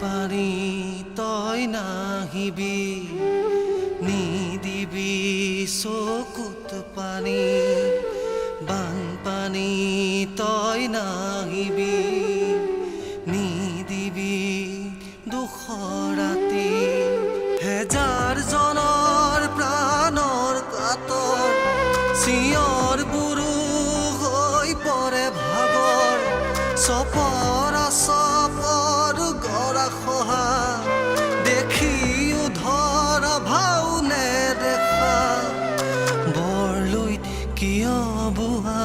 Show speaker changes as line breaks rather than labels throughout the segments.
বানপানী তই নাহিবি নিদিবি চকুত পানী বানপানী তই নাহিবি নিদিবি দুখ ৰাতি হেজাৰ জনৰ প্ৰাণৰ কাতৰ চিঞৰ বুৰু হৈ পৰে ভাগৰ চপৰা চপৰ গৰা খহা দেখিও ধৰা ভাও নেদেখা বৰলৈত কিয় বুহা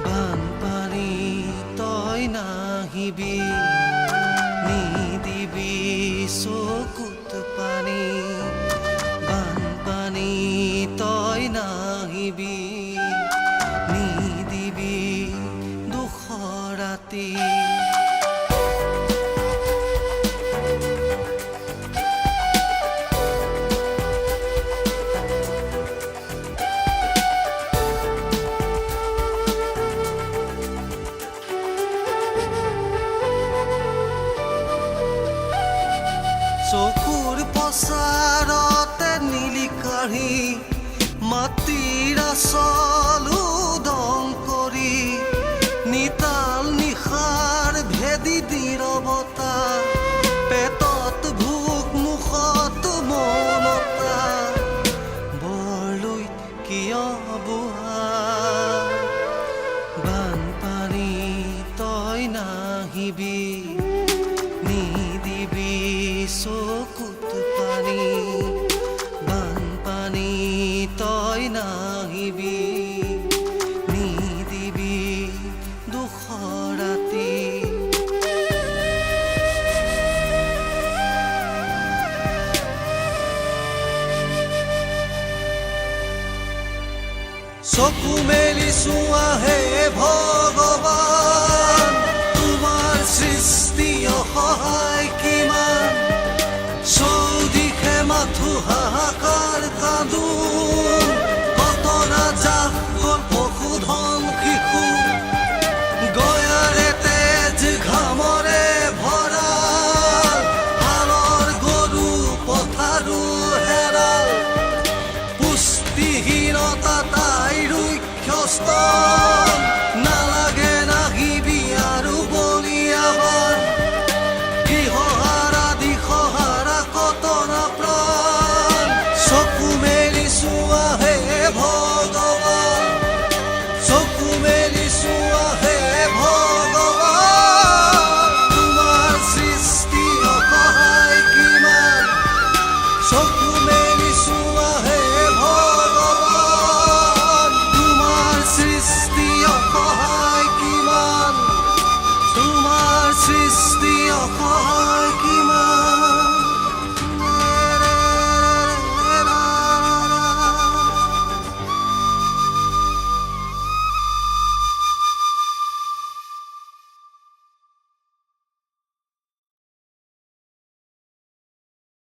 বানপানী তই নাহিবি নিদিবি চকুত পানী বানপানী তই নাহিবি নিদিবি দুখ ৰাতি চকুৰ পচাৰতে নীলি কাঢ়ি মাটিৰ আচলু দং কৰি নিতাল নিশাৰ ভেদি নীৰৱতা পেটত ভোক মুখত মনতা বৰলৈত কিয় বুহা বানপানী তই নাহিবি নিদিবি চকুত পানী বানপানী তই নাহিবি নিদিবি দুখ ৰাতি চকু মেলি চোৱা হে ভগৱান